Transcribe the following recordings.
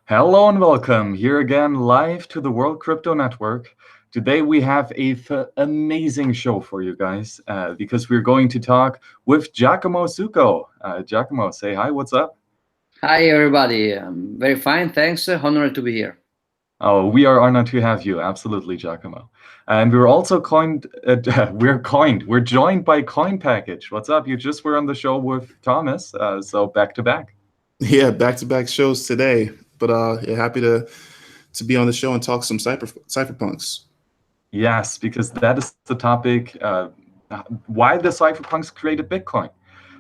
Hello and welcome here again live to the World Crypto Network. Today we have a amazing show for you guys because we're going to talk with Giacomo Succo. Giacomo, say hi, what's up? Hi, everybody. I'm very fine. Thanks. Honored to be here. Oh, we are honored to have you, absolutely, Giacomo. And we're also we're joined by Coin Package. What's up? You just were on the show with Thomas, so back to back. Yeah, back-to-back shows today. But yeah, happy to be on the show and talk some cypherpunks. Yes, because that is the topic, why the cypherpunks created Bitcoin.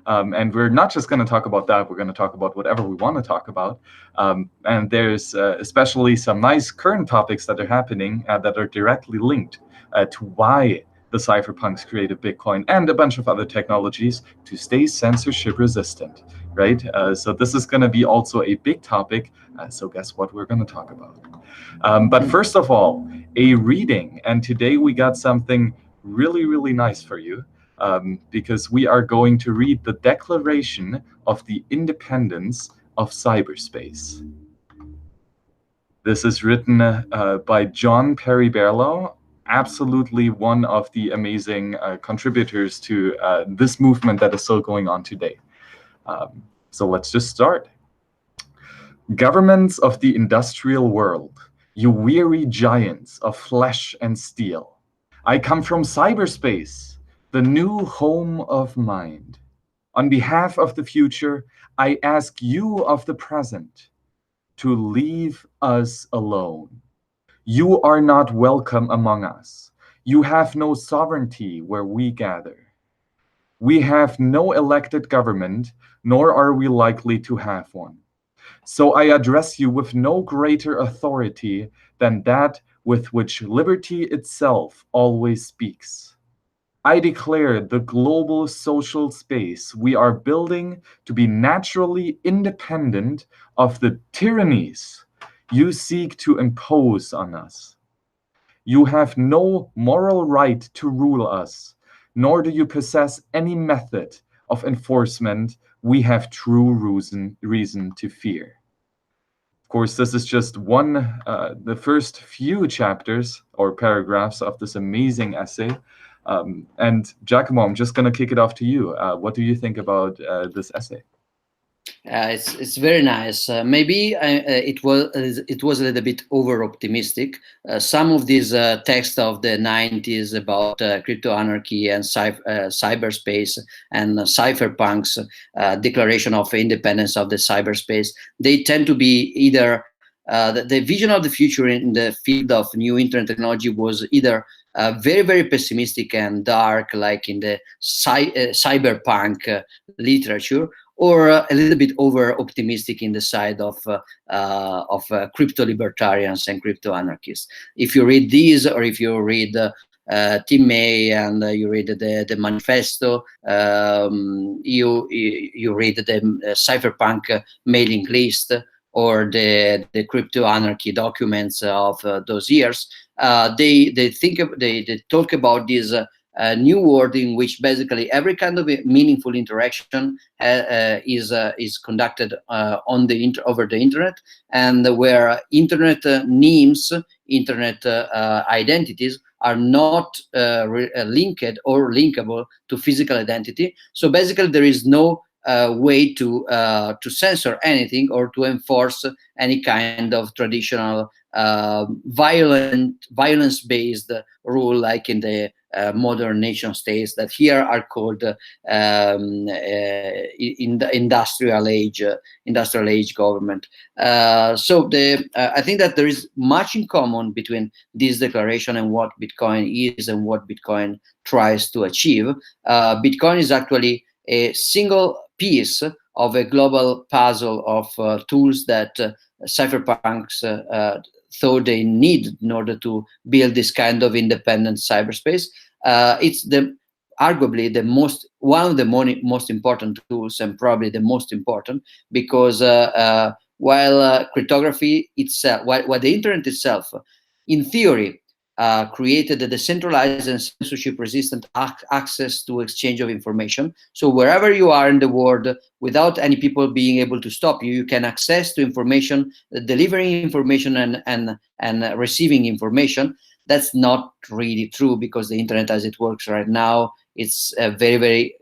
And we're not just going to talk about that, we're going to talk about whatever we want to talk about. And there's especially some nice current topics that are happening that are directly linked to why the cypherpunks created Bitcoin and a bunch of other technologies to stay censorship resistant, right? So this is going to be also a big topic. So guess what we're going to talk about? But first of all, a reading. And today we got something really, really nice for you. Because we are going to read the Declaration of the Independence of Cyberspace. This is written by John Perry Barlow, absolutely one of the amazing contributors to this movement that is still going on today. So let's just start. Governments of the industrial world, you weary giants of flesh and steel, I come from cyberspace, the new home of mind. On behalf of the future, I ask you of the present to leave us alone. You are not welcome among us. You have no sovereignty where we gather. We have no elected government, nor are we likely to have one. So I address you with no greater authority than that with which liberty itself always speaks. I declare the global social space we are building to be naturally independent of the tyrannies you seek to impose on us. You have no moral right to rule us, nor do you possess any method of enforcement we have true reason to fear. Of course, this is just the first few chapters or paragraphs of this amazing essay. And Giacomo, I'm just going to kick it off to you. What do you think about this essay? It's very nice. Maybe it was a little bit over optimistic. Some of these texts of the 90s about crypto anarchy and cyberspace and cypherpunks, declaration of independence of the cyberspace, they tend to be either the vision of the future in the field of new internet technology was either very, very pessimistic and dark, like in the cyberpunk literature, or a little bit over optimistic in the side of crypto libertarians and crypto anarchists. If you read these, or if you read Tim May and you read the manifesto, you read the cypherpunk mailing list, or the crypto anarchy documents of those years, they talk about this new world in which basically every kind of meaningful interaction is conducted over the internet, and where internet names, internet identities are not linked or linkable to physical identity. So basically, there is no way to censor anything or to enforce any kind of traditional violence-based rule, like in the modern nation states that here are called in the industrial age government. So I think that there is much in common between this declaration and what Bitcoin is and what Bitcoin tries to achieve. Bitcoin is actually a single piece of a global puzzle of tools that cypherpunks thought they need in order to build this kind of independent cyberspace. It's arguably one of the most important tools, and probably the most important, because while cryptography itself, while the internet itself, in theory, created a decentralized and censorship-resistant access to exchange of information. So wherever you are in the world, without any people being able to stop you, you can access to information, delivering information and receiving information. That's not really true, because the internet as it works right now, it's very, very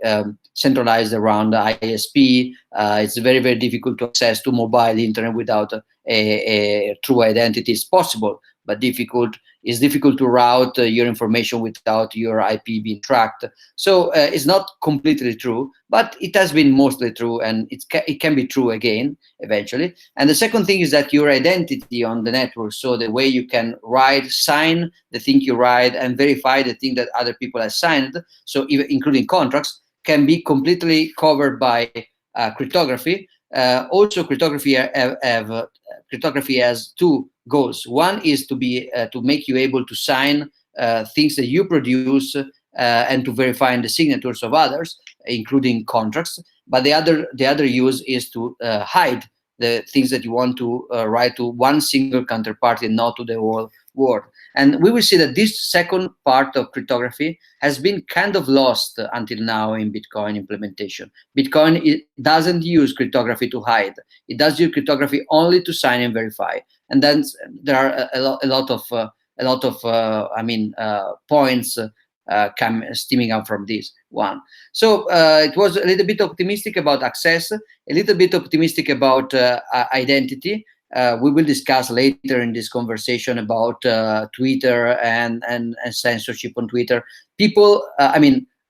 centralized around the ISP. It's very, very difficult to access to mobile internet without a true identity. Is possible, but difficult. It's difficult to route your information without your IP being tracked. So it's not completely true, but it has been mostly true, and it can be true again eventually. And the second thing is that your identity on the network, so the way you can write, sign the thing you write, and verify the thing that other people have signed, so even including contracts, can be completely covered by cryptography. Also, cryptography cryptography has two goals. One is to be to make you able to sign things that you produce and to verify the signatures of others, including contracts. But the other use is to hide the things that you want to write to one single counterparty, not to the whole world. And we will see that this second part of cryptography has been kind of lost until now in Bitcoin implementation. Bitcoin doesn't use cryptography to hide. It does use cryptography only to sign and verify. And then there are a lot of points stemming out from this one. So it was a little bit optimistic about access, a little bit optimistic about identity. We will discuss later in this conversation about Twitter and censorship on Twitter. People, I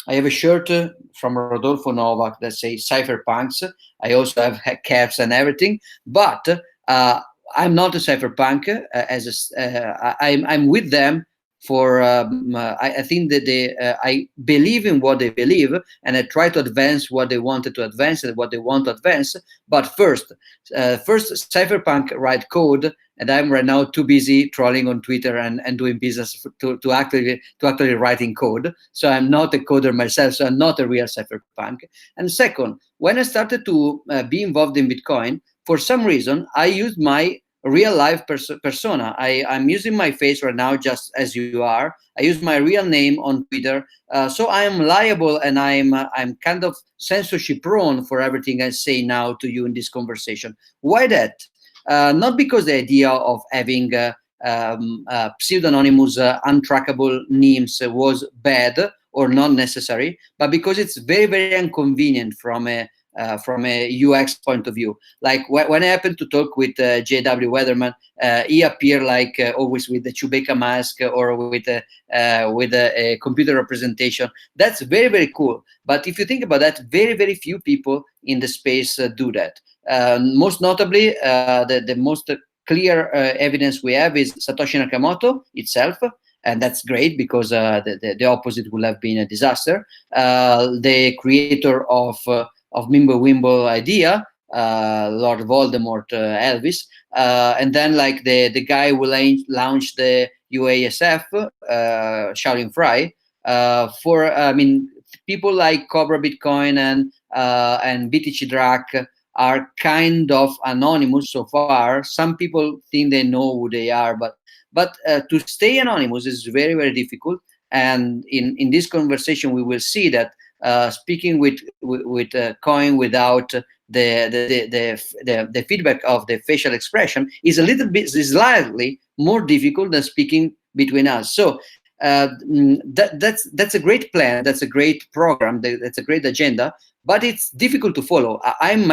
have a shirt from Rodolfo Novak that says Cypherpunks. I also have caps and everything, but I'm not a cypherpunk. I'm with them for I think that I believe in what they believe, and I try to advance what they wanted to advance and what they want to advance. But first cypherpunk write code, and I'm right now too busy trolling on Twitter and doing business to actually writing code. So I'm not a coder myself, so I'm not a real cypherpunk. And second, when I started to be involved in Bitcoin, for some reason I used my real life persona. I'm using my face right now, just as you are. I use my real name on Twitter, so I am liable, and I'm kind of censorship prone for everything I say now to you in this conversation. Why that? Not because the idea of having pseudonymous, untrackable names was bad or not necessary, but because it's very, very inconvenient from a UX point of view. Like when I happened to talk with J.W. Weatherman, he appeared like always with the Chewbacca mask or with a computer representation. That's very, very cool. But if you think about that, very, very few people in the space do that. Most notably, the most clear evidence we have is Satoshi Nakamoto itself. And that's great, because the opposite would have been a disaster. The creator of Mimblewimble idea, Lord Voldemort, Elvis, and then like the guy who launched the UASF, Shaolin Fry, people like Cobra Bitcoin and BTC Drac are kind of anonymous so far. Some people think they know who they are, but to stay anonymous is very, very difficult. And in this conversation, we will see that speaking with coin without the feedback of the facial expression is is slightly more difficult than speaking between us. So that's a great plan. That's a great program. That's a great agenda. But it's difficult to follow. I'm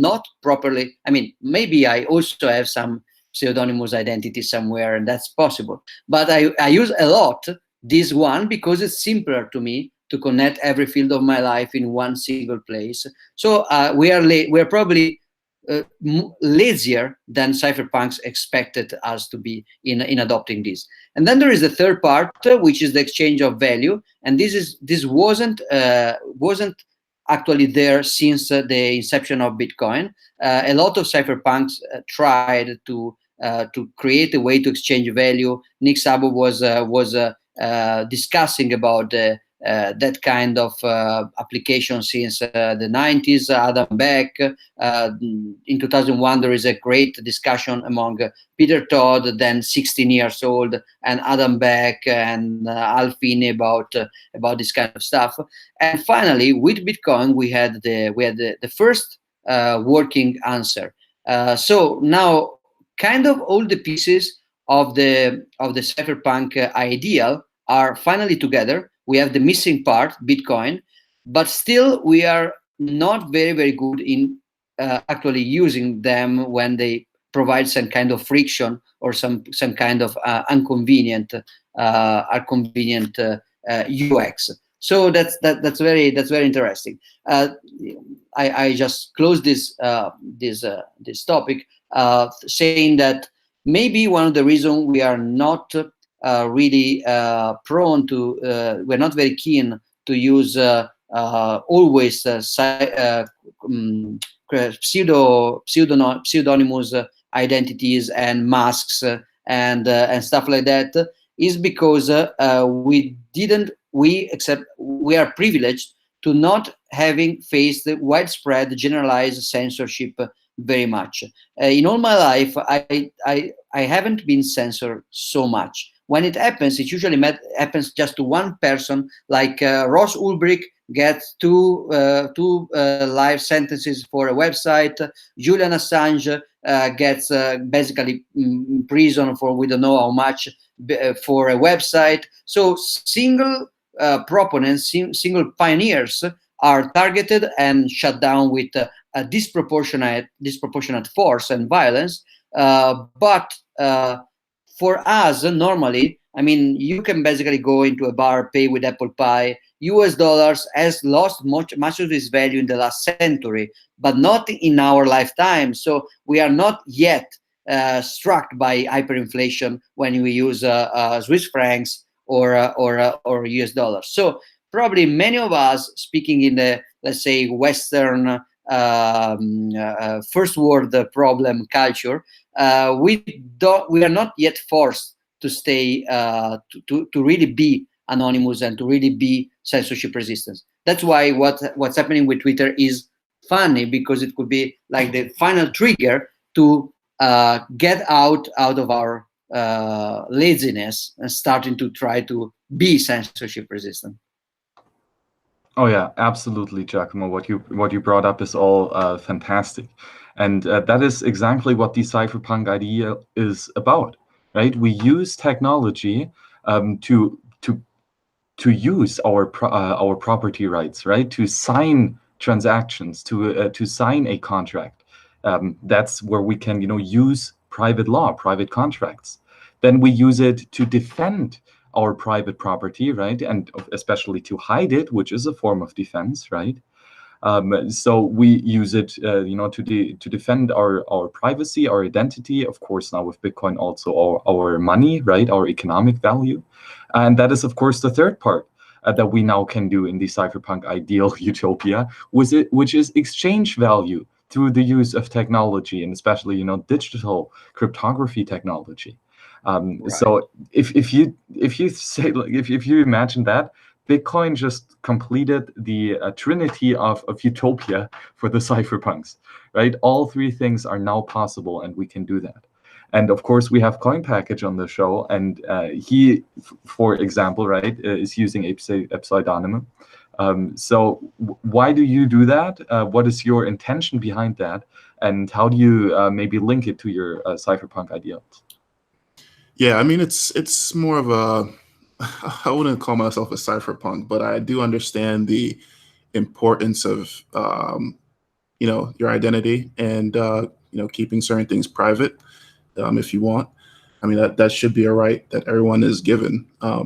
not properly. I mean, maybe I also have some pseudonymous identity somewhere, and that's possible. But I use a lot this one because it's simpler to me to connect every field of my life in one single place. So we're probably lazier than cypherpunks expected us to be in adopting this. And then there is the third part, which is the exchange of value. And this wasn't actually there since the inception of Bitcoin. A lot of cypherpunks tried to create a way to exchange value. Nick Szabo was discussing about that kind of application since the 90s. Adam Beck. In 2001, there is a great discussion among Peter Todd, then 16 years old, and Adam Beck and Al Finney about this kind of stuff. And finally, with Bitcoin, we had the first working answer. So now, kind of all the pieces of the cypherpunk ideal are finally together. We have the missing part, Bitcoin, but still we are not very, very good in actually using them when they provide some kind of friction or some kind of inconvenient UX. So that's very interesting. I just close this topic saying that maybe one of the reasons we are not really prone to, we're not very keen to use always pseudonymous identities and masks and stuff like that, is because we are privileged to not having faced widespread generalized censorship very much. In all my life, I haven't been censored so much. When it happens, it usually happens just to one person, like Ross Ulbricht gets two life sentences for a website. Julian Assange gets basically in prison for we don't know how much for a website. So single proponents, single pioneers are targeted and shut down with a disproportionate force and violence. But for us, normally, I mean, you can basically go into a bar, pay with apple pie. US dollars has lost much of its value in the last century, but not in our lifetime. So we are not yet struck by hyperinflation when we use Swiss francs or US dollars. So probably many of us, speaking in the, let's say, Western first world problem culture, we are not yet forced to stay to really be anonymous and to really be censorship resistant. That's why what's happening with Twitter is funny, because it could be like the final trigger to get out of our laziness and starting to try to be censorship resistant. Oh yeah, absolutely, Giacomo. What you brought up is all fantastic, and that is exactly what the cypherpunk idea is about, right? We use technology to use our property rights, right? To sign transactions, to sign a contract. That's where we can, use private law, private contracts. Then we use it to defend our private property, right? And especially to hide it, which is a form of defense, right? So we use it, to defend our privacy, our identity. Of course, now with Bitcoin, also our money, right? Our economic value, and that is, of course, the third part that we now can do in the cypherpunk ideal utopia, which is exchange value through the use of technology, and especially, digital cryptography technology. Right. So if you imagine that, Bitcoin just completed the trinity of utopia for the cypherpunks, right? All three things are now possible, and we can do that. And of course, we have Coin Package on the show, and he, for example, right, is using a pseudonym. So why do you do that? What is your intention behind that? And how do you maybe link it to your cypherpunk ideals? Yeah, I mean, it's more of a, I wouldn't call myself a cypherpunk, but I do understand the importance of, your identity and, keeping certain things private if you want. I mean, that should be a right that everyone is given, I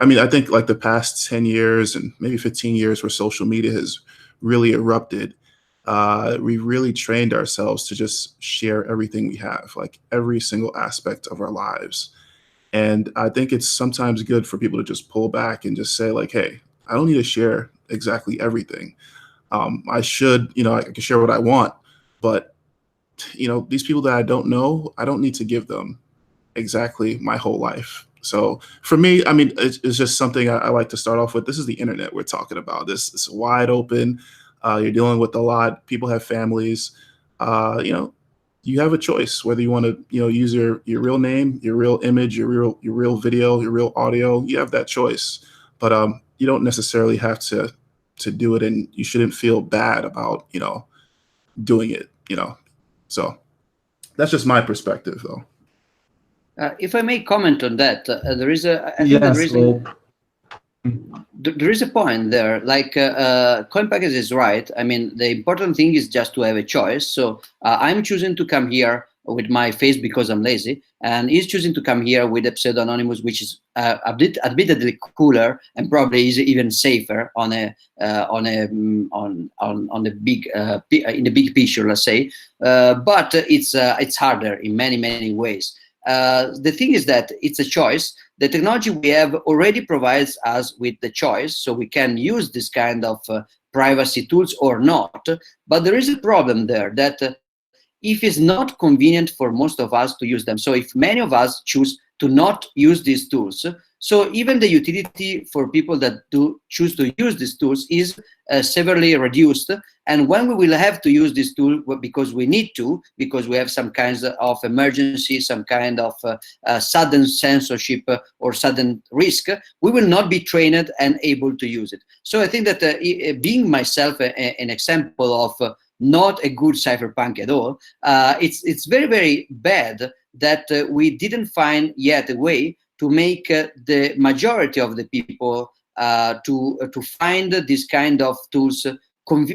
mean, I think like the past 10 years and maybe 15 years where social media has really erupted, we really trained ourselves to just share everything we have, like every single aspect of our lives. And I think it's sometimes good for people to just pull back and just say like, hey, I don't need to share exactly everything. I should, I can share what I want, but these people that I don't know, I don't need to give them exactly my whole life. So for me, I mean, it's just something I like to start off with. This is the internet we're talking about. This is wide open. You're dealing with a lot. People have families. You know, you have a choice whether you want to, you know, use your real name, your real image, your real video, your real audio. You have that choice, but you don't necessarily have to do it, and you shouldn't feel bad about, you know, doing it. You know, so that's just my perspective, though. If I may comment on that, there is a. I think Yes, that there is well, there is a point there. Like CoinPackage is right. I mean, the important thing is just to have a choice. So I'm choosing to come here with my face because I'm lazy, and he's choosing to come here with a pseudonymous, which is admittedly cooler and probably is even safer on a on the big in the big picture, let's say. But it's harder in many ways. The thing is that it's a choice. The technology we have already provides us with the choice, so we can use this kind of privacy tools or not. But there is a problem there that if it's not convenient for most of us to use them, so if many of us choose to not use these tools, so even the utility for people that do choose to use these tools is severely reduced. And when we will have to use this tool because we need to, because we have some kinds of emergency, some kind of sudden censorship or sudden risk, we will not be trained and able to use it. So I think that being myself an example of not a good cypherpunk at all, it's very bad that we didn't find yet a way to make the majority of the people to find this kind of tools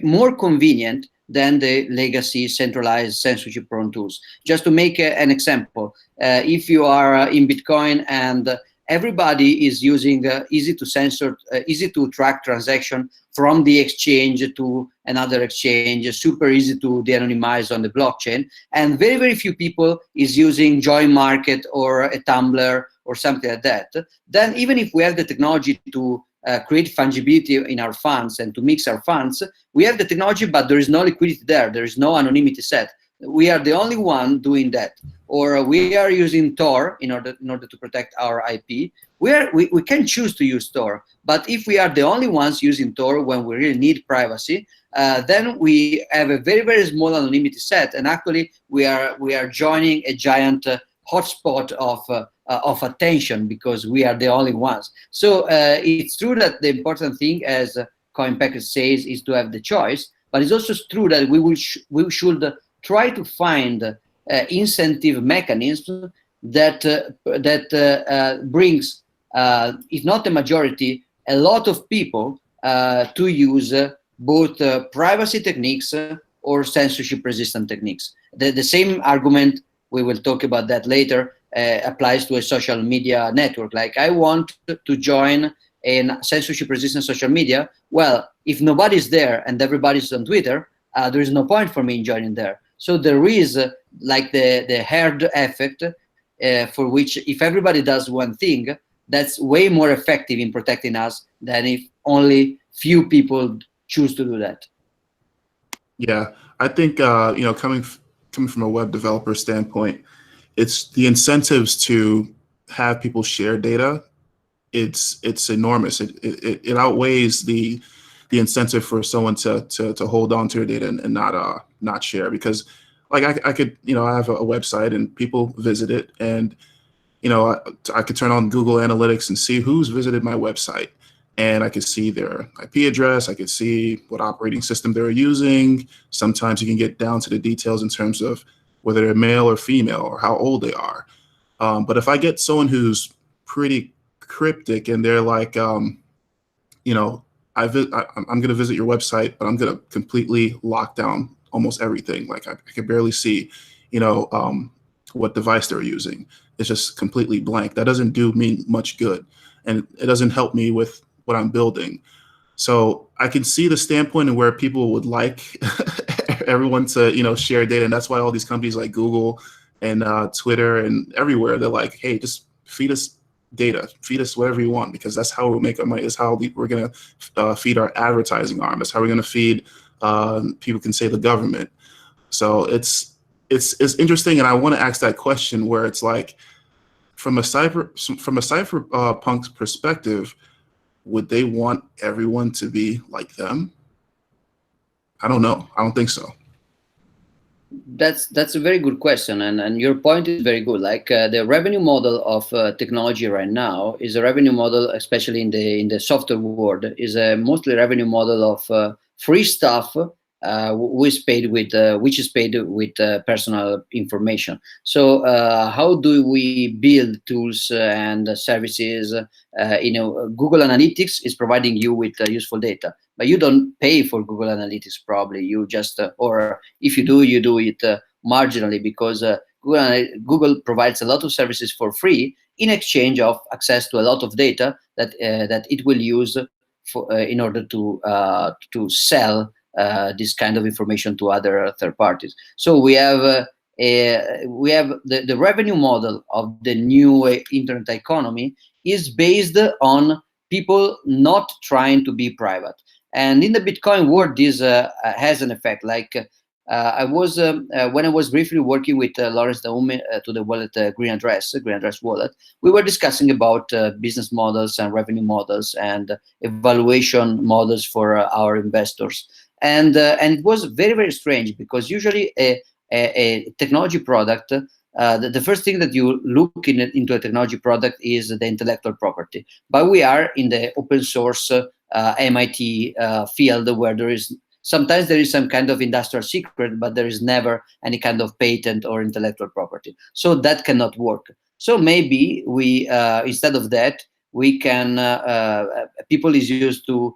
more convenient than the legacy centralized censorship prone tools. Just to make an example, if you are in Bitcoin and everybody is using easy to censor, easy to track transaction from the exchange to another exchange, super easy to de-anonymize on the blockchain, and very few people is using Join Market or a Tumblr or something like that, then even if we have the technology to create fungibility in our funds and to mix our funds, we have the technology, but there is no liquidity there. There is no anonymity set. We are the only one doing that. Or we are using Tor in order to protect our IP. We can choose to use Tor, but if we are the only ones using Tor when we really need privacy, then we have a very small anonymity set, and actually we are joining a giant hotspot of attention because we are the only ones. So it's true that the important thing, as CoinPackage says, is to have the choice, but it's also true that we should try to find incentive mechanisms that brings, if not the majority, a lot of people to use both privacy techniques or censorship-resistant techniques. The same argument, we will talk about that later, applies to a social media network. Like, I want to join a censorship-resistant social media. Well, if nobody's there and everybody's on Twitter, there is no point for me in joining there. So there is like the herd effect, for which if everybody does one thing, that's way more effective in protecting us than if only few people choose to do that. Yeah, I think you know, coming from a web developer standpoint, it's the incentives to have people share data. It's enormous. It outweighs the incentive for someone to hold on to your data and not share, because like I could, you know, I have a website and people visit it, and you know, I could turn on Google Analytics and see who's visited my website, and I could see their IP address, I could see what operating system they're using. Sometimes you can get down to the details in terms of whether they're male or female or how old they are. But if I get someone who's pretty cryptic and they're like, you know, I'm going to visit your website, but I'm going to completely lock down almost everything. Like I can barely see, you know, what device they're using. It's just completely blank. That doesn't do me much good, and it doesn't help me with what I'm building. So I can see the standpoint of where people would like everyone to, you know, share data, and that's why all these companies like Google and Twitter and everywhere, they're like, hey, just feed us data, feed us whatever you want, because that's how we'll make our money. That's how we're going to feed our advertising arm. That's how we're going to feed, people can say, the government. So it's interesting, and I want to ask that question where it's like, from a cypherpunk's perspective, would they want everyone to be like them? I don't know. I don't think so. That's a very good question, and your point is very good. Like the revenue model of technology right now is a revenue model, especially in the software world, is a mostly revenue model of free stuff, which is paid with personal information. So how do we build tools and services? Google Analytics is providing you with useful data, but you don't pay for Google Analytics. Probably you just or if you do, you do it marginally, because Google provides a lot of services for free in exchange of access to a lot of data that it will use for in order to sell this kind of information to other third parties. So we have the revenue model of the new internet economy is based on people not trying to be private. And in the Bitcoin world, this has an effect. Like I was when I was briefly working with Lawrence Daume to the wallet Green Address wallet, we were discussing about business models and revenue models and evaluation models for our investors. And it was very, very strange, because usually a technology product, the first thing that you look into a technology product is the intellectual property. But we are in the open source MIT field, where sometimes there is some kind of industrial secret, but there is never any kind of patent or intellectual property. So that cannot work. So maybe we, instead of that, we can, people is used to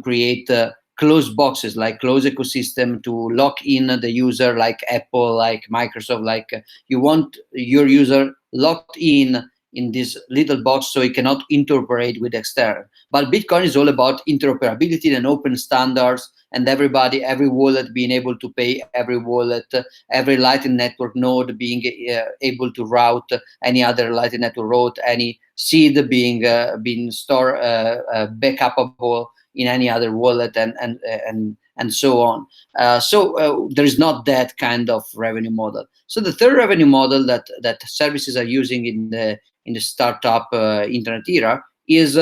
create closed boxes, like closed ecosystem, to lock in the user, like Apple, like Microsoft. Like you want your user locked in this little box, so it cannot interoperate with external. But Bitcoin is all about interoperability and open standards, and everybody, every wallet being able to pay every wallet, every Lightning Network node being able to route any other Lightning Network route, any seed being stored backupable in any other wallet, and so on. So there is not that kind of revenue model. So the third revenue model that services are using in the startup internet era is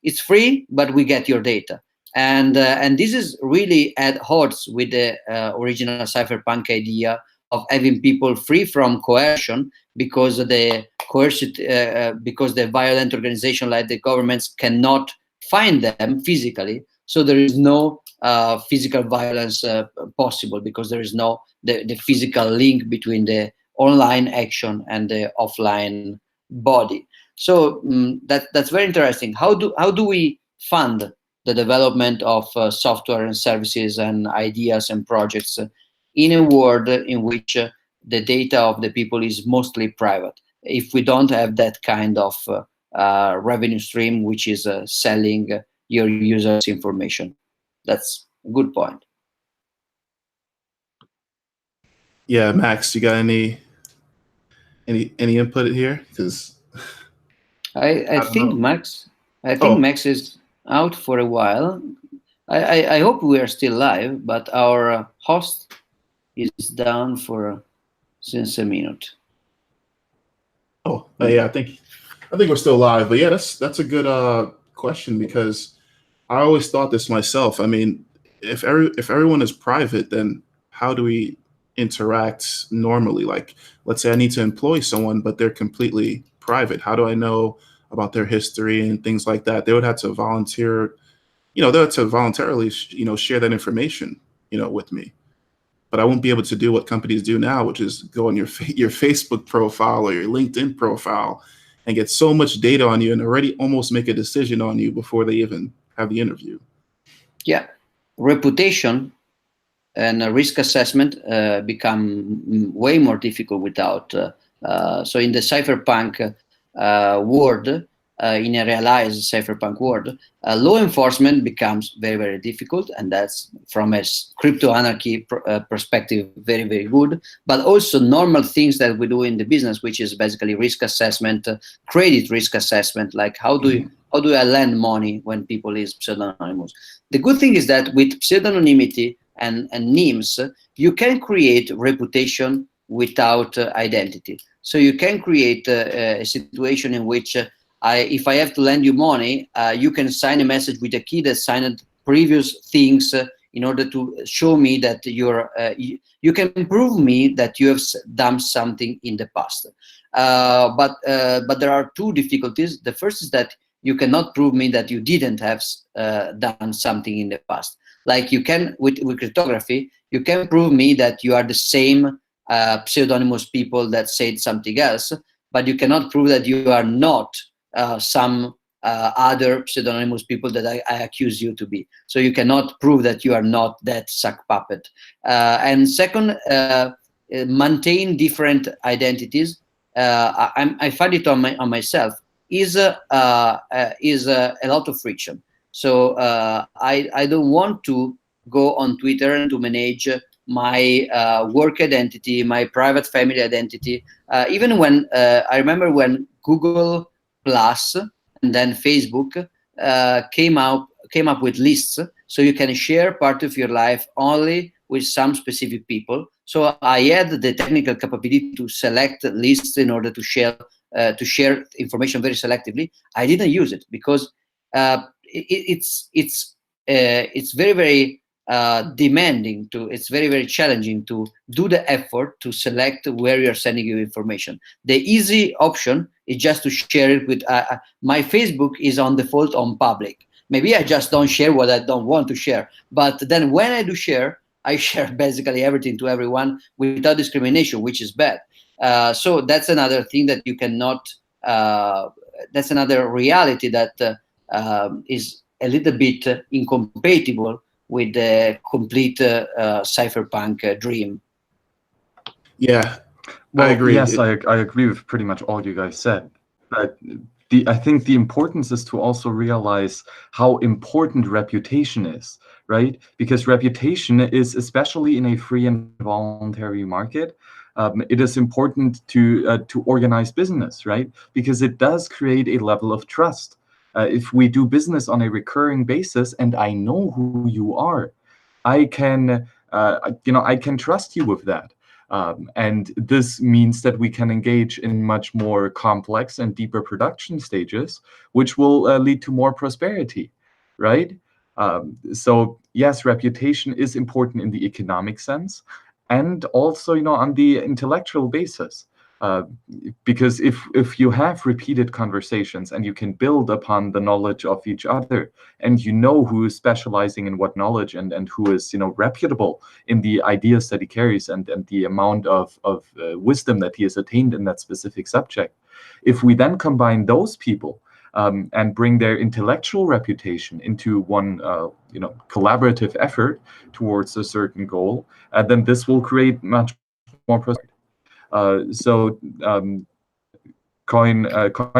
it's free, but we get your data. And this is really at odds with the original cypherpunk idea of having people free from coercion, because the violent organization like the governments cannot find them physically. So there is no physical violence possible, because there is no the physical link between the online action and the offline body. So that's very interesting. How do we fund the development of software and services and ideas and projects in a world in which the data of the people is mostly private, if we don't have that kind of revenue stream, which is selling your users information? That's a good point. Yeah, Max, you got any input here? Because I think know. Max Max is out for a while. I hope we are still live, but our host is down for since a minute. Oh, yeah, I think we're still live. But yeah, that's a good question, because I always thought this myself. I mean, if everyone is private, then how do we interact normally? Like, let's say I need to employ someone, but they're completely private. How do I know about their history and things like that? They would have to volunteer, they would have to voluntarily, share that information, with me. But I won't be able to do what companies do now, which is go on your Facebook profile or your LinkedIn profile and get so much data on you and already almost make a decision on you before they even have the interview. Yeah, reputation and risk assessment become way more difficult without. So in the cypherpunk world, in a realized cypherpunk world, law enforcement becomes very, very difficult, and that's from a crypto anarchy perspective very, very good. But also normal things that we do in the business, which is basically risk assessment, credit risk assessment, like how do I lend money when people is pseudonymous? The good thing is that with pseudonymity and names, you can create reputation without identity. So you can create a situation in which if I have to lend you money, you can sign a message with a key that signed previous things in order to show me that you can prove me that you have done something in the past. But there are two difficulties. The first is that you cannot prove me that you didn't have done something in the past. Like you can with cryptography, you can prove me that you are the same pseudonymous people that said something else, but you cannot prove that you are not some other pseudonymous people that I accuse you to be. So you cannot prove that you are not that sack puppet. And second, maintain different identities. I find it on myself is a lot of friction. So I don't want to go on Twitter and to manage my work identity, my private family identity. Even when I remember when Google Plus and then Facebook came up with lists, so you can share part of your life only with some specific people. So I had the technical capability to select lists in order to share information very selectively. I didn't use it because it's very, very demanding it's very, very challenging to do the effort to select where you're sending your information. The easy option is just to share it with my Facebook is on default on public. Maybe I just don't share what I don't want to share, but then when I do share, I share basically everything to everyone without discrimination, which is bad. So that's another thing that you cannot that's another reality that is a little bit incompatible with the complete cypherpunk dream. Yeah, Well, I agree. Yes, I agree with pretty much all you guys said. But I think the importance is to also realize how important reputation is, right? Because reputation is, especially in a free and voluntary market, it is important to organize business, right? Because it does create a level of trust. If we do business on a recurring basis, and I know who you are, I can, I can trust you with that. And this means that we can engage in much more complex and deeper production stages, which will lead to more prosperity, right? So yes, reputation is important in the economic sense, and also, on the intellectual basis. Because if you have repeated conversations and you can build upon the knowledge of each other, and you know who is specializing in what knowledge and who is reputable in the ideas that he carries and the amount of wisdom that he has attained in that specific subject, if we then combine those people and bring their intellectual reputation into one collaborative effort towards a certain goal, then this will create much more prosperity. So coin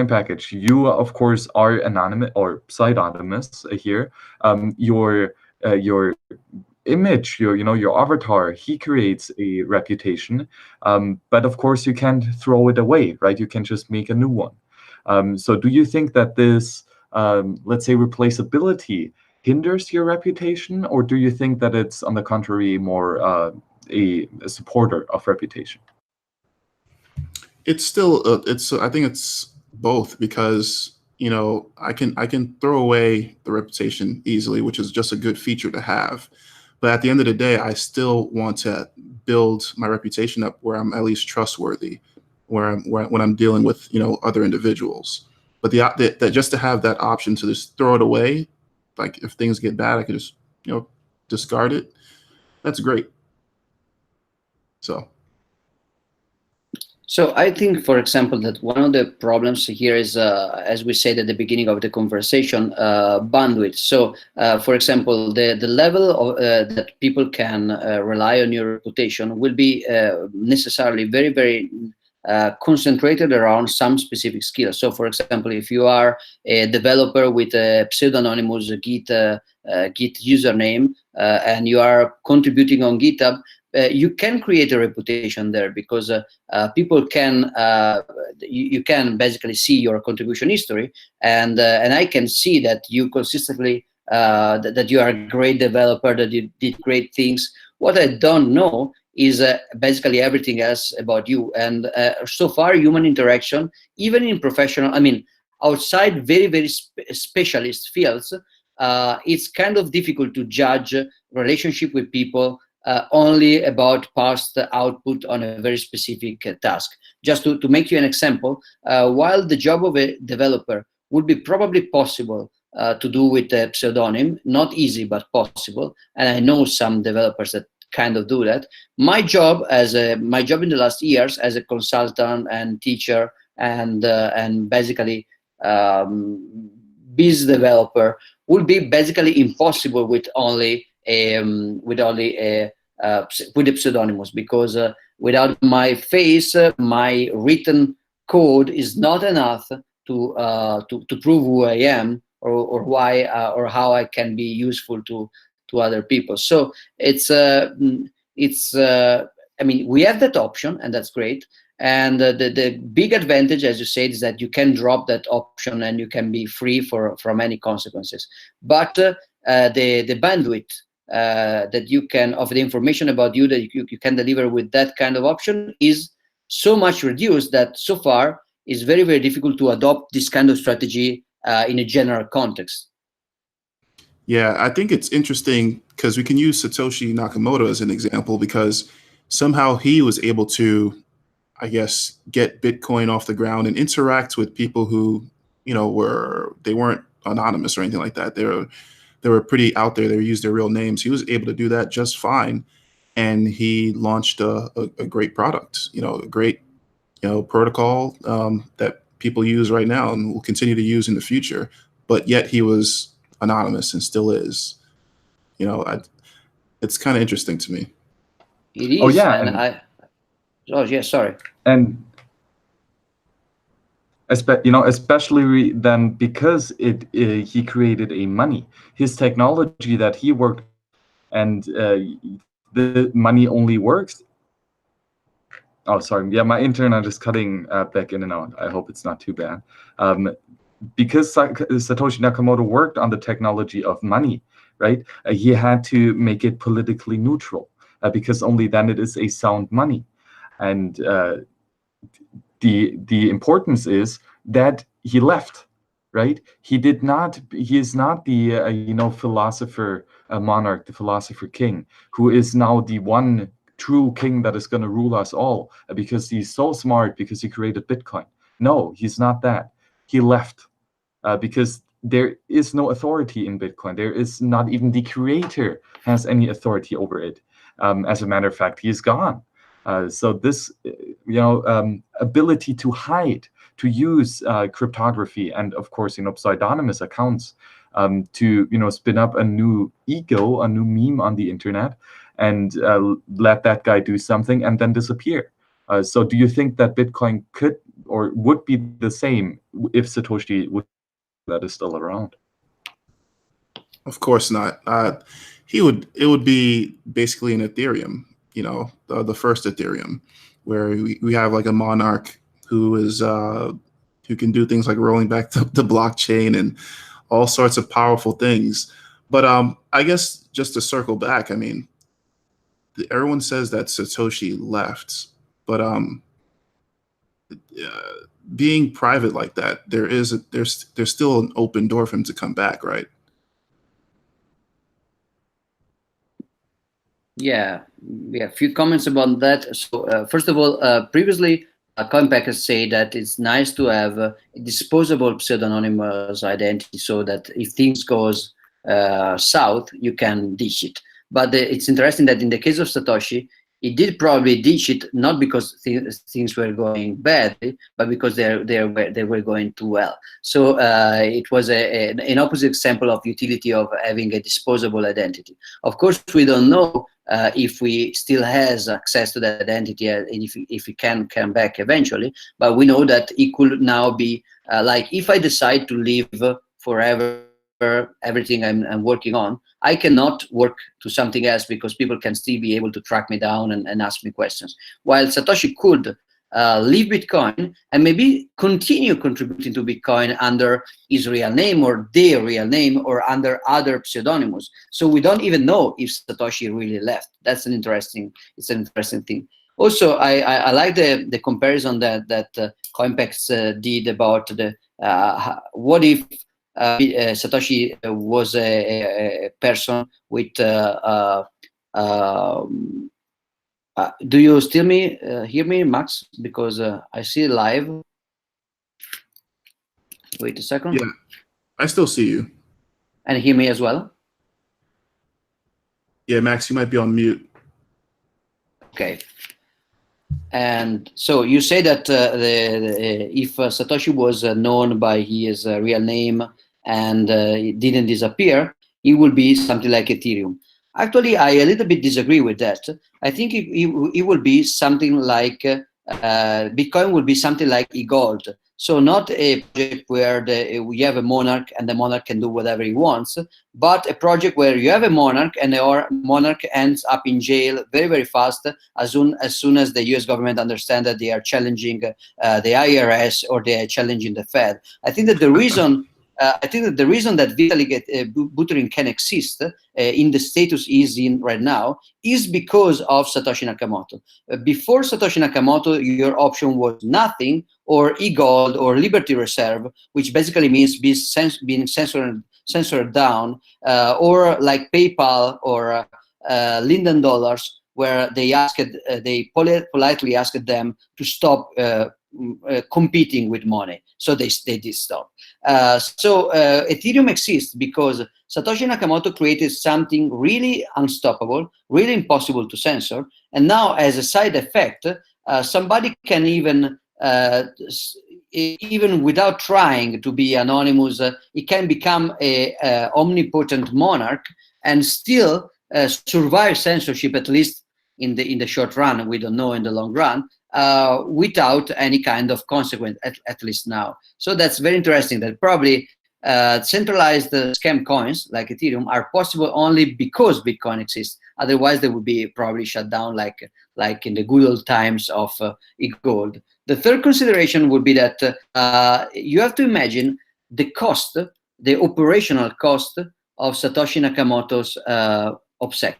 package, you of course are anonymous or pseudonymous here. Your image, your avatar, he creates a reputation, but of course you can't throw it away, right? You can just make a new one. So do you think that this let's say replaceability hinders your reputation, or do you think that it's on the contrary more a supporter of reputation? It's still I think it's both, because I can throw away the reputation easily, which is just a good feature to have, but at the end of the day I still want to build my reputation up where I'm at least trustworthy, when I'm dealing with other individuals. But that just to have that option to just throw it away, like if things get bad I could just discard it, that's great. So I think, for example, that one of the problems here is, as we said at the beginning of the conversation, bandwidth. So, for example, the level of, that people can rely on your reputation will be necessarily very, very concentrated around some specific skills. So, for example, if you are a developer with a pseudonymous Git username and you are contributing on GitHub, you can create a reputation there, because people can you can basically see your contribution history, and I can see that you consistently that you are a great developer, that you did great things. What I don't know is basically everything else about you. And so far, human interaction, even in professional, I mean, outside very specialist fields, it's kind of difficult to judge relationship with people only about past output on a very specific task. Just to make you an example, while the job of a developer would be probably possible to do with a pseudonym, not easy but possible, and I know some developers that kind of do that. My job in the last years as a consultant and teacher and basically biz developer would be basically impossible with only with the pseudonymous, because without my face, my written code is not enough to prove who I am or why or how I can be useful to other people. So it's I mean, we have that option, and that's great. And the big advantage, as you said, is that you can drop that option and you can be free from any consequences. But the bandwidth that you can, of the information about you that you can deliver with that kind of option is so much reduced that so far it's very difficult to adopt this kind of strategy in a general context. Yeah, I think it's interesting because we can use Satoshi Nakamoto as an example, because somehow he was able to, I guess, get Bitcoin off the ground and interact with people who, you know, they weren't anonymous or anything like that. They were pretty out there. They used their real names. He was able to do that just fine, and he launched a great product, you know, a great, you know, protocol that people use right now and will continue to use in the future. But yet he was anonymous and still is. You know, it's kind of interesting to me. It is. Oh yeah, and oh yeah, sorry. And you know, especially then because he created a money, his technology that he worked, and the money only works. Oh, sorry. Yeah, my internet is cutting back in and out. I hope it's not too bad. Because Satoshi Nakamoto worked on the technology of money, right? He had to make it politically neutral, because only then it is a sound money. And the importance is that he left, right? He is not the you know, philosopher monarch, the philosopher king, who is now the one true king that is going to rule us all because he's so smart, because he created Bitcoin. No, he's not that. He left because there is no authority in Bitcoin. There is not even the creator has any authority over it. As a matter of fact, he's gone. So this, you know, ability to hide, to use cryptography, and of course, you know, pseudonymous accounts to, you know, spin up a new ego, a new meme on the internet, and let that guy do something and then disappear. So do you think that Bitcoin could or would be the same if Satoshi that is still around? Of course not. It would be basically an Ethereum, you know, the first Ethereum, where we have like a monarch who is who can do things like rolling back the blockchain and all sorts of powerful things. But I guess just to circle back, I mean, everyone says that Satoshi left, but being private like that, there's still an open door for him to come back, right? Yeah, a few comments about that. So first of all, previously Coinpackers say that it's nice to have a disposable pseudonymous identity, so that if things goes south, you can ditch it. But it's interesting that in the case of Satoshi, he did probably ditch it, not because things were going badly, but because they were going too well. So it was an opposite example of utility of having a disposable identity. Of course, we don't know if we still has access to that identity and if we can come back eventually, but we know that it could now be like, if I decide to live forever everything I'm working on, I cannot work to something else because people can still be able to track me down and ask me questions. While Satoshi could leave Bitcoin and maybe continue contributing to Bitcoin under his real name or their real name or under other pseudonyms. So we don't even know if Satoshi really left. It's an interesting thing. Also, I like the comparison that CoinPex did about the what if Satoshi was a person with do you still hear me, Max? Because I see live. Wait a second. Yeah, I still see you. And hear me as well? Yeah, Max, you might be on mute. Okay. And so you say that if Satoshi was known by his real name and it didn't disappear, it would be something like Ethereum. Actually, I a little bit disagree with that. I think it will be something like Bitcoin will be something like eGold. So not a project where we have a monarch and the monarch can do whatever he wants, but a project where you have a monarch and the monarch ends up in jail very, very fast as soon as the US government understands that they are challenging the IRS or they are challenging the Fed. I think that the reason that Vitalik Buterin can exist in the status he's in right now is because of Satoshi Nakamoto. Before Satoshi Nakamoto, your option was nothing or eGold or Liberty Reserve, which basically means being censored down, or like PayPal or Linden Dollars, where they politely asked them to stop competing with money. So they did stop. So Ethereum exists because Satoshi Nakamoto created something really unstoppable, really impossible to censor. And now, as a side effect, somebody can even without trying to be anonymous, it can become a omnipotent monarch and still survive censorship, at least in the short run. We don't know in the long run, without any kind of consequence, at least now. So that's very interesting that probably centralized scam coins like Ethereum are possible only because Bitcoin exists. Otherwise, they would be probably shut down like in the good old times of gold. The third consideration would be that you have to imagine the cost, the operational cost of Satoshi Nakamoto's OPSEC.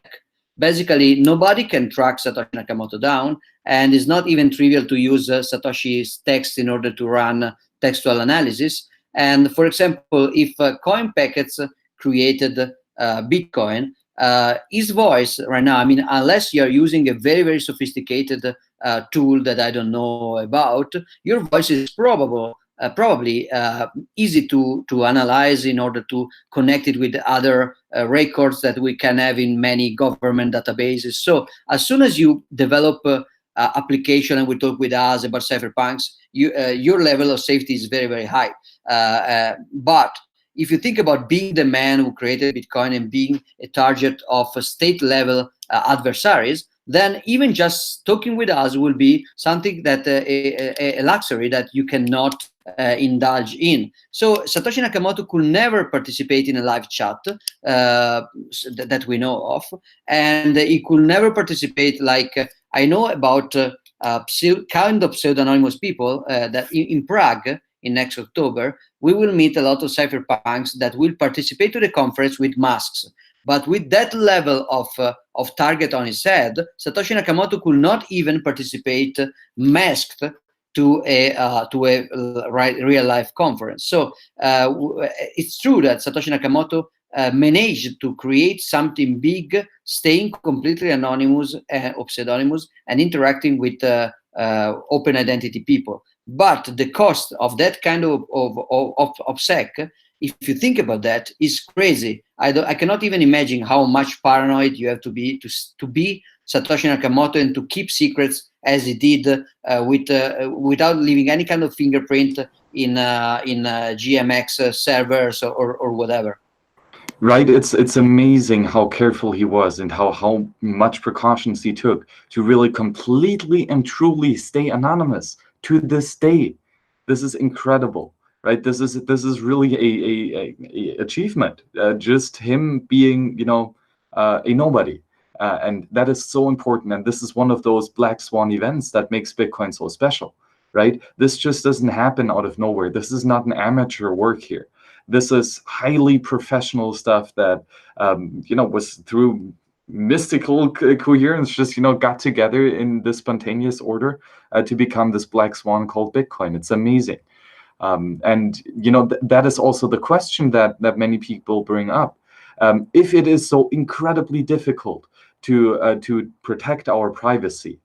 Basically, nobody can track Satoshi Nakamoto down, and it's not even trivial to use Satoshi's text in order to run textual analysis. And for example, if Coin Packets created Bitcoin, his voice right now, I mean, unless you're using a very, very sophisticated tool that I don't know about, your voice is probably easy to analyze in order to connect it with other records that we can have in many government databases. So as soon as you develop application and we talk with us about Cypherpunks, your level of safety is very, very high. But if you think about being the man who created Bitcoin and being a target of state-level adversaries, then even just talking with us will be something that a luxury that you cannot indulge in. So Satoshi Nakamoto could never participate in a live chat that we know of, and he could never participate like I know about kind of pseudonymous people that in Prague in next October, we will meet a lot of cypherpunks that will participate to the conference with masks. But with that level of target on his head, Satoshi Nakamoto could not even participate masked to a real life conference. So it's true that Satoshi Nakamoto managed to create something big, staying completely anonymous or pseudonymous and interacting with open identity people. But the cost of that kind of OPSEC, if you think about that, is crazy. I cannot even imagine how much paranoid you have to be Satoshi Nakamoto and to keep secrets as he did without leaving any kind of fingerprint in GMX servers or whatever. Right, it's amazing how careful he was and how much precautions he took to really completely and truly stay anonymous to this day. This is incredible, right? This is really a achievement. Just him being, a nobody. And that is so important. And this is one of those black swan events that makes Bitcoin so special, right? This just doesn't happen out of nowhere. This is not an amateur work here. This is highly professional stuff that, was through mystical coherence, just, got together in this spontaneous order to become this black swan called Bitcoin. It's amazing. And, that is also the question that many people bring up. If it is so incredibly difficult to protect our privacy,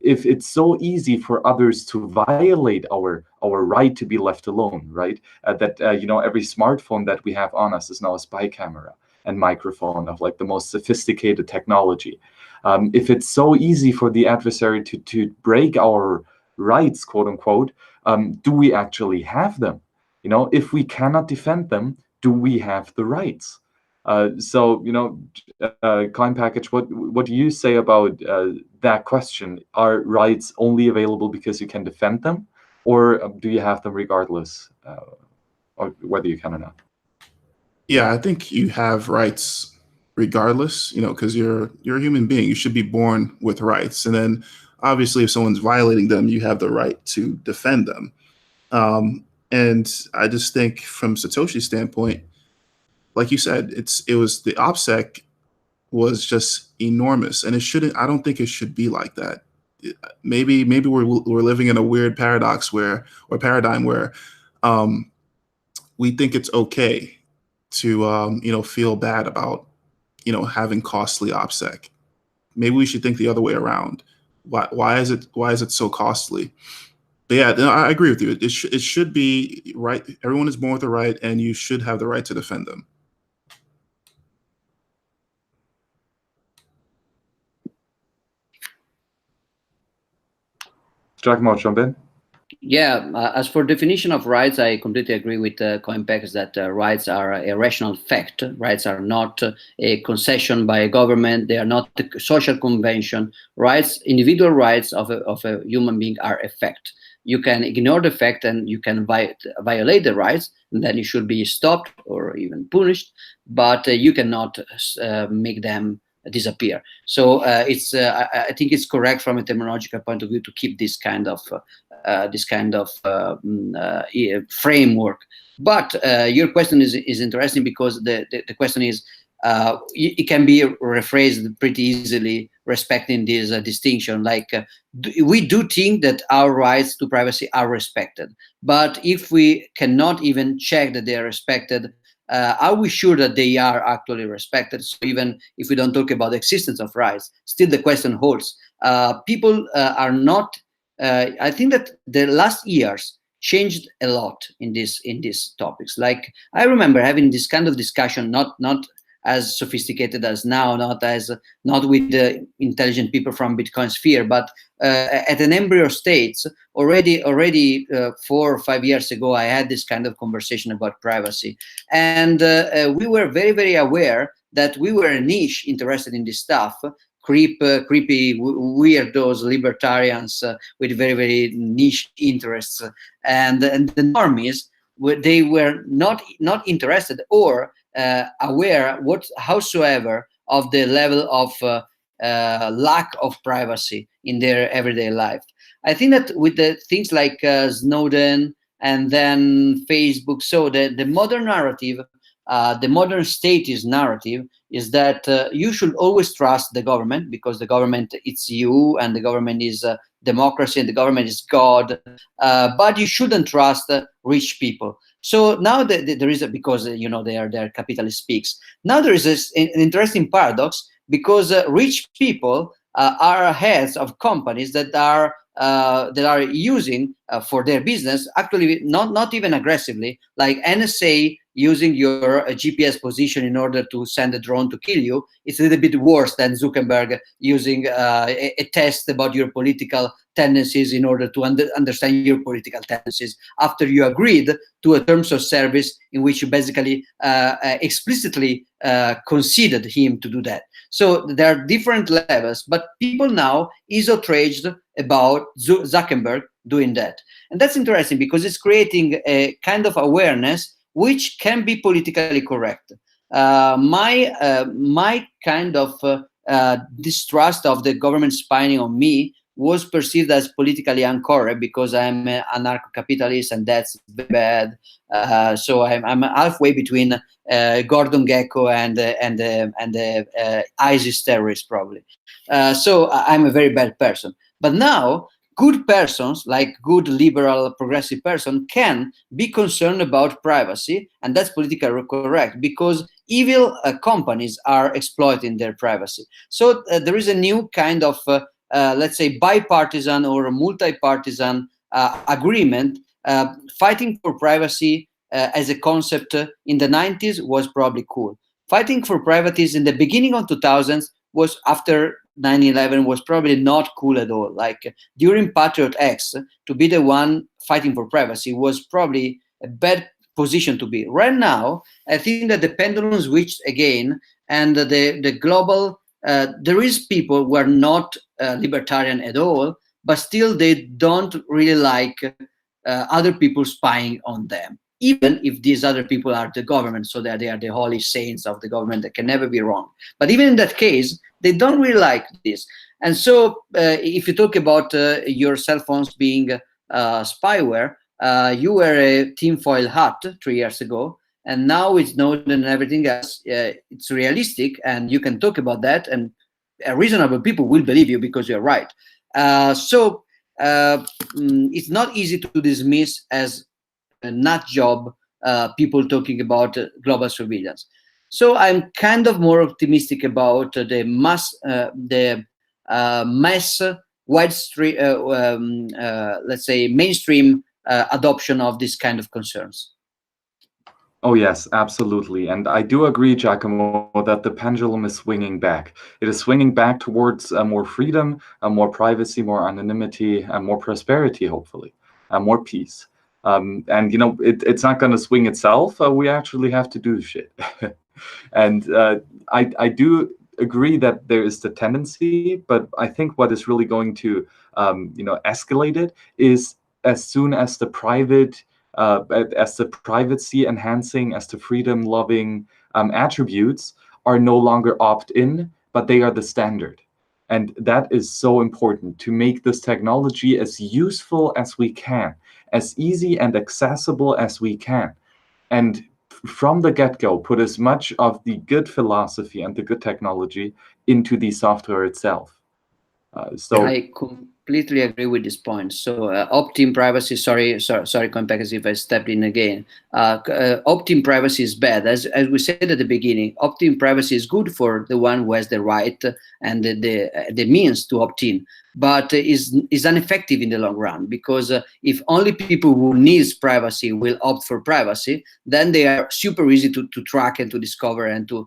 if it's so easy for others to violate our right to be left alone, right? That every smartphone that we have on us is now a spy camera and microphone of like the most sophisticated technology. If it's so easy for the adversary to break our rights, quote unquote, do we actually have them? If we cannot defend them, do we have the rights? Coin Package, what do you say about that question? Are rights only available because you can defend them, or do you have them regardless, or whether you can or not? Yeah, I think you have rights regardless, because you're a human being. You should be born with rights. And then obviously if someone's violating them, you have the right to defend them. And I just think from Satoshi's standpoint, like you said, it was the OPSEC was just enormous, and I don't think it should be like that. Maybe we're living in a weird paradigm where we think it's okay to feel bad about having costly OPSEC. Maybe we should think the other way around. Why is it so costly? But yeah, no, I agree with you. It should be right. Everyone is born with a right, and you should have the right to defend them. Giacomo, jump in. Yeah, as for definition of rights, I completely agree with CoinPackers that rights are a rational fact. Rights are not a concession by a government. They are not a social convention. Rights, individual rights of a human being are a fact. You can ignore the fact and you can violate the rights, and then you should be stopped or even punished, but you cannot make them disappear. So I think it's correct from a terminological point of view to keep this kind of framework. But your question is interesting, because the question is it can be rephrased pretty easily, respecting this distinction. Like we do think that our rights to privacy are respected, but if we cannot even check that they are respected, are we sure that they are actually respected? So even if we don't talk about the existence of rights, still the question holds. People are not. I think that the last years changed a lot in these topics. Like I remember having this kind of discussion, not as sophisticated as now, not with the intelligent people from Bitcoin sphere, but at an embryo state, already 4 or 5 years ago, I had this kind of conversation about privacy, and we were very, very aware that we were a niche interested in this stuff. Creepy weirdos, libertarians with very, very niche interests, and the normies, they were not interested or aware howsoever of the level of lack of privacy in their everyday life. I think that with the things like Snowden and then Facebook, so the modern narrative, the modern statist narrative is that you should always trust the government, because the government, it's you, and the government is democracy, and the government is God, but you shouldn't trust rich people. So now there is because they are capitalist speaks. Now there is an interesting paradox, because rich people are heads of companies that are using for their business, actually not even aggressively, like NSA using your GPS position in order to send a drone to kill you. It's a little bit worse than Zuckerberg using a test about your political tendencies in order to understand your political tendencies after you agreed to a terms of service in which you basically explicitly conceded him to do that. So there are different levels, but people now is outraged about Zuckerberg doing that. And that's interesting, because it's creating a kind of awareness which can be politically correct. My kind of distrust of the government spying on me was perceived as politically incorrect because I'm an anarcho-capitalist and that's very bad. So I'm halfway between Gordon Gekko and ISIS terrorist probably. So I'm a very bad person. But now good persons, like good liberal progressive person, can be concerned about privacy, and that's politically correct because evil companies are exploiting their privacy. So there is a new kind of let's say bipartisan or multi-partisan agreement. Fighting for privacy as a concept in the 90s was probably cool. Fighting for privacy in the beginning of 2000s was after 9/11 was probably not cool at all. Like during Patriot X, to be the one fighting for privacy was probably a bad position to be. Right now, I think that the pendulum switched again, and the global there is people who are not libertarian at all, but still they don't really like other people spying on them, even if these other people are the government, so that they are the holy saints of the government that can never be wrong. But even in that case, they don't really like this. And so if you talk about your cell phones being spyware, you were a tinfoil hat 3 years ago, and now it's known and everything else. It's realistic, and you can talk about that, and reasonable people will believe you because you're right. It's not easy to dismiss as a nut job people talking about global surveillance. So I'm kind of more optimistic about the mass widespread, let's say mainstream adoption of this kind of concerns. Oh, yes, absolutely. And I do agree, Giacomo, that the pendulum is swinging back. It is swinging back towards more freedom, more privacy, more anonymity, more prosperity, hopefully, more peace. And, you know, it's not going to swing itself. We actually have to do shit. And I do agree that there is the tendency, but I think what is really going to, you know, escalate it is as soon as the privacy enhancing, as the freedom loving attributes are no longer opt-in, but they are the standard. And that is so important, to make this technology as useful as we can, as easy and accessible as we can. And from the get-go, put as much of the good philosophy and the good technology into the software itself. I completely agree with this point. So opt-in privacy, sorry, Compact, if I stepped in again. Opt-in privacy is bad. As we said at the beginning, opt-in privacy is good for the one who has the right and the means to opt-in, but is ineffective in the long run, because if only people who need privacy will opt for privacy, then they are super easy to track and to discover and to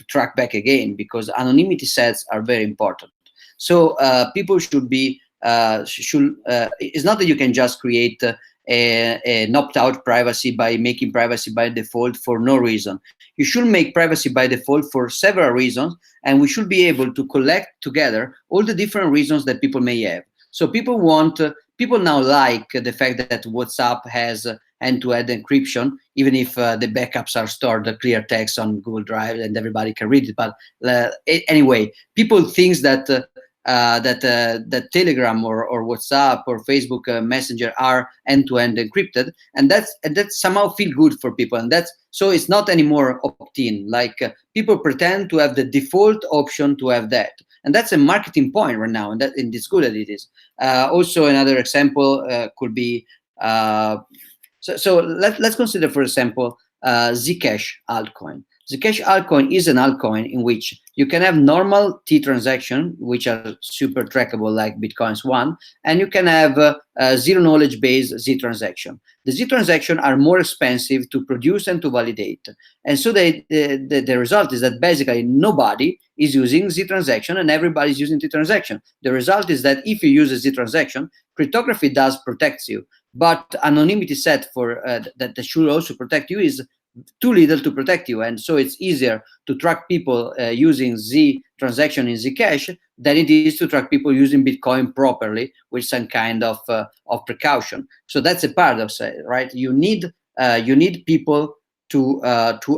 track back again, because anonymity sets are very important. So people should be it's not that you can just create an opt-out privacy by making privacy by default for no reason. You should make privacy by default for several reasons, and we should be able to collect together all the different reasons that people may have. So people now like the fact that WhatsApp has end-to-end encryption, even if the backups are stored clear text on Google Drive and everybody can read it. But anyway, people think that that Telegram or WhatsApp or Facebook Messenger are end-to-end encrypted, and that somehow feel good for people, and so it's not anymore opt-in. Like people pretend to have the default option to have that, and that's a marketing point right now, and it's good that it is. Also, another example could be so let's consider, for example, Zcash altcoin. Zcash altcoin is an altcoin in which you can have normal T transaction, which are super trackable like Bitcoin's one, and you can have zero knowledge based Z transaction. The Z transaction are more expensive to produce and to validate. And so the result is that basically nobody is using Z transaction and everybody is using T transaction. The result is that if you use a Z transaction, cryptography does protect you, but anonymity set for that should also protect you is too little to protect you, and so it's easier to track people using Z transaction in Zcash than it is to track people using Bitcoin properly with some kind of precaution. So that's a paradox, right? You need people to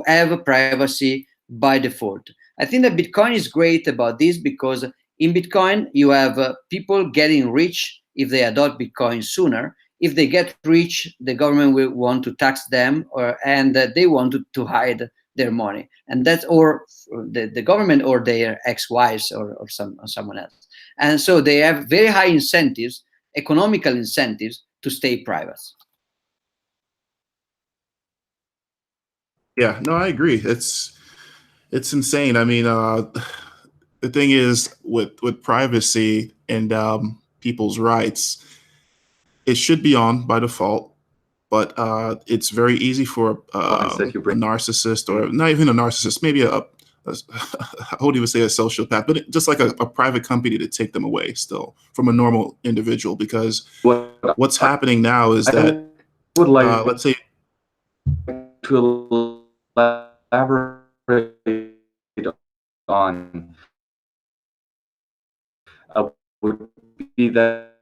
have privacy by default. I think that Bitcoin is great about this because in Bitcoin, you have people getting rich if they adopt Bitcoin sooner. If they get rich, the government will want to tax them, and they want to hide their money, and that's or the government or their ex-wives or someone else. And so they have very high incentives, economical incentives, to stay private. Yeah, no, I agree. It's insane. I mean, the thing is with privacy and people's rights, it should be on by default, but it's very easy for a narcissist, or not even a narcissist, maybe I wouldn't even say a sociopath, but just like a private company to take them away still from a normal individual. Because what's happening now is that, would like let's say, to elaborate on would be that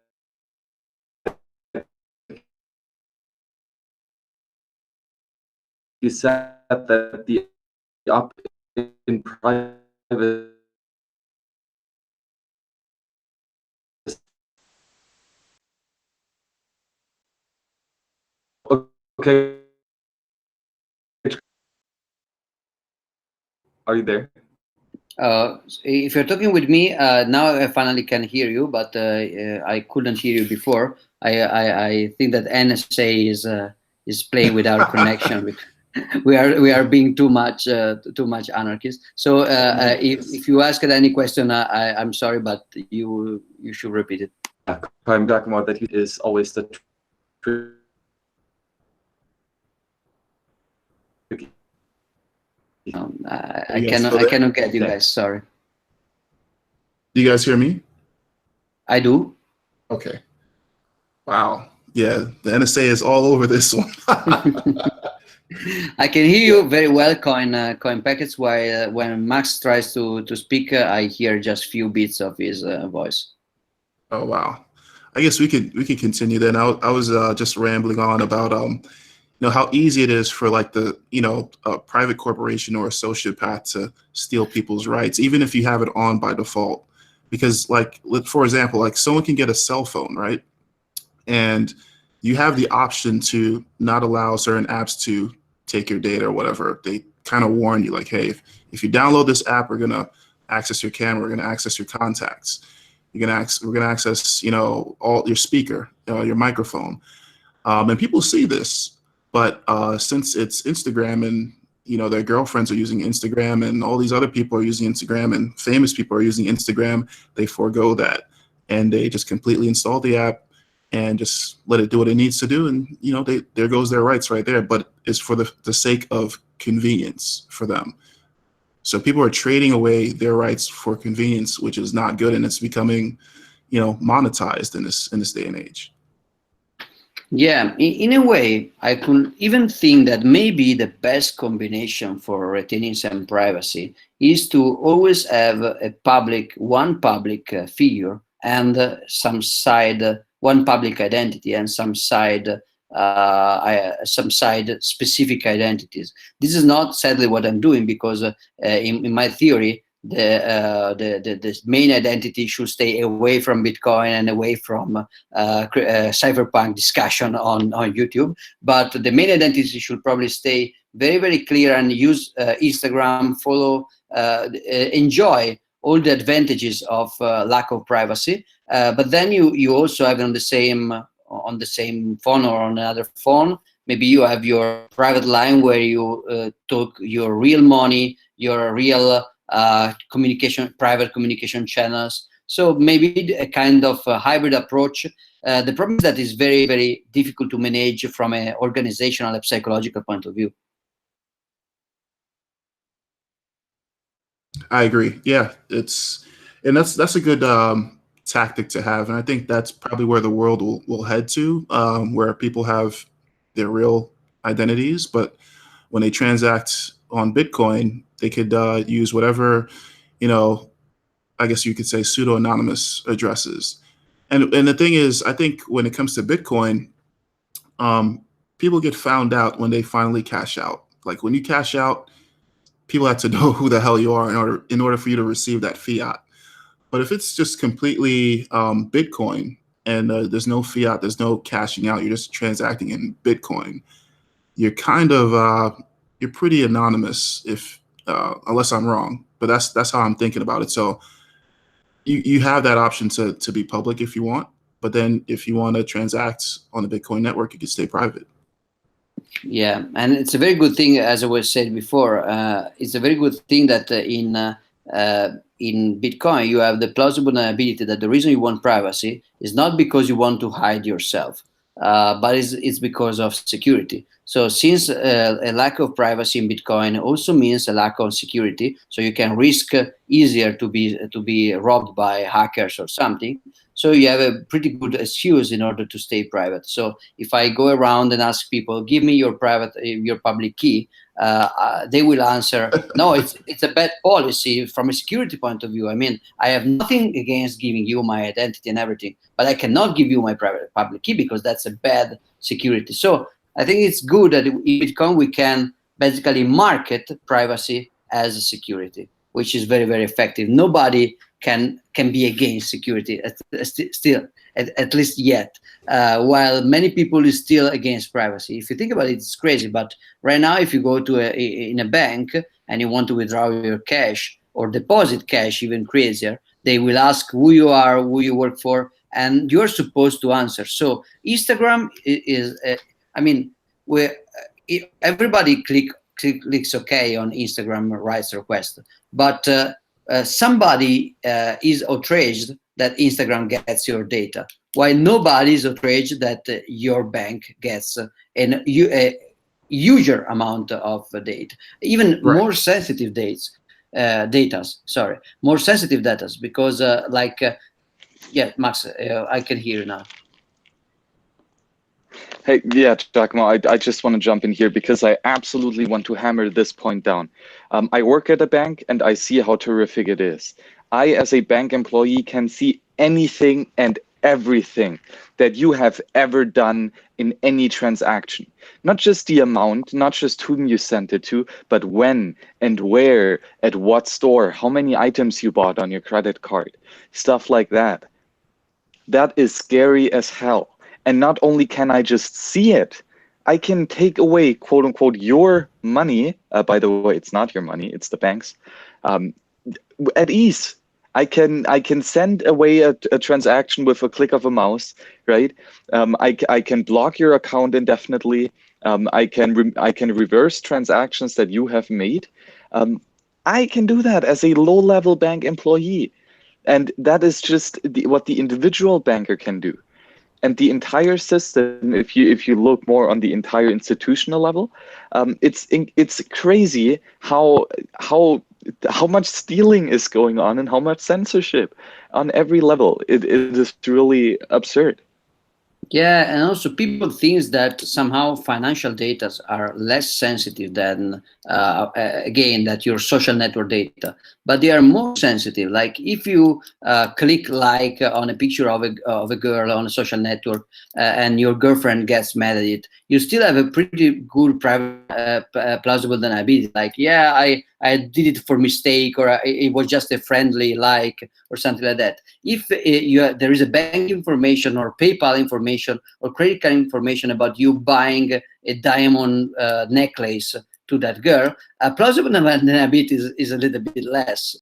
you said that the up in private okay, are you there? If you're talking with me now, I finally can hear you, but I couldn't hear you before. I think that NSA is playing with our connection. We are being too much anarchists. So if you ask any question, I'm sorry, but you should repeat it. I'm talking about that he is always the I cannot get you guys. Sorry. Do you guys hear me? I do. Okay. Wow. Yeah, the NSA is all over this one. I can hear you very well, coin packets. While when Max tries to speak, I hear just few bits of his voice. Oh wow. I guess we could continue then. I was just rambling on about how easy it is for like the a private corporation or a sociopath to steal people's rights, even if you have it on by default. Because like, for example, like someone can get a cell phone, right? And you have the option to not allow certain apps to take your data or whatever. They kind of warn you like, hey, if you download this app, we're gonna access your camera, we're gonna access your contacts, we're gonna access all your speaker, your microphone, and people see this. But since it's Instagram and their girlfriends are using Instagram and all these other people are using Instagram and famous people are using Instagram, they forego that and they just completely install the app and just let it do what it needs to do. And there goes their rights right there. But it's for the sake of convenience for them. So people are trading away their rights for convenience, which is not good, and it's becoming monetized in this day and age. Yeah, in a way, I could even think that maybe the best combination for retaining some privacy is to always have one public figure and one public identity and some side specific identities. This is not sadly what I'm doing, because in my theory, the main identity should stay away from Bitcoin and away from cypherpunk discussion on YouTube. But the main identity should probably stay very, very clear and use Instagram, follow, enjoy all the advantages of lack of privacy. But then you also have on the same phone or on another phone, maybe you have your private line where you talk your real money, your real private communication channels. So maybe a kind of a hybrid approach. The problem is that it's very, very difficult to manage from an organizational and psychological point of view. I agree. Yeah, that's a good tactic to have, and I think that's probably where the world will head to, where people have their real identities, but when they transact on Bitcoin, they could use whatever, I guess you could say pseudo-anonymous addresses. And the thing is, I think when it comes to Bitcoin, people get found out when they finally cash out. Like when you cash out, people have to know who the hell you are in order for you to receive that fiat. But if it's just completely Bitcoin and there's no fiat, there's no cashing out, you're just transacting in Bitcoin, you're kind of you're pretty anonymous, if unless I'm wrong. But that's how I'm thinking about it. So you have that option to be public if you want, but then if you want to transact on the Bitcoin network, you can stay private. Yeah, and it's a very good thing, as I was said before. It's a very good thing that in Bitcoin you have the plausible deniability that the reason you want privacy is not because you want to hide yourself, but it's because of security. So since a lack of privacy in Bitcoin also means a lack of security, so you can risk easier to be robbed by hackers or something. So you have a pretty good excuse in order to stay private. So if I go around and ask people, give me your public key, they will answer, no, it's a bad policy from a security point of view. I mean, I have nothing against giving you my identity and everything, but I cannot give you my private public key because that's a bad security. So I think it's good that in Bitcoin we can basically market privacy as a security, which is very, very effective. Nobody can be against security at least yet, while many people is still against privacy. If you think about it, it's crazy. But right now, if you go to in a bank and you want to withdraw your cash or deposit cash, even crazier, they will ask who you are, who you work for, and you're supposed to answer. So Instagram is, I mean, where everybody clicks OK on Instagram rights request, but somebody is outraged that Instagram gets your data, while nobody is outraged that your bank gets a huger amount of data, even Right. more sensitive more sensitive data, because yeah, Max, I can hear you now. Hey, yeah, Giacomo, I just want to jump in here because I absolutely want to hammer this point down. I work at a bank and I see how terrific it is. I, as a bank employee, can see anything and everything that you have ever done in any transaction. Not just the amount, not just whom you sent it to, but when and where, at what store, how many items you bought on your credit card, stuff like that. That is scary as hell. And not only can I just see it, I can take away, quote unquote, your money. By the way, it's not your money, it's the bank's. At ease. I can send away a transaction with a click of a mouse, right? I can block your account indefinitely. I can reverse transactions that you have made. I can do that as a low-level bank employee. And that is just what the individual banker can do. And the entire system, if you look more on the entire institutional level, it's crazy how much stealing is going on and how much censorship on every level. It is really absurd. Yeah, and also people think that somehow financial data are less sensitive than, again, that your social network data, but they are more sensitive. Like if you click like on a picture of a girl on a social network and your girlfriend gets mad at it, you still have a pretty good private plausible deniability. Like, yeah, I did it for mistake, or it was just a friendly like, or something like that. If there is a bank information or PayPal information or credit card information about you buying a diamond necklace to that girl, plausible deniability is a little bit less.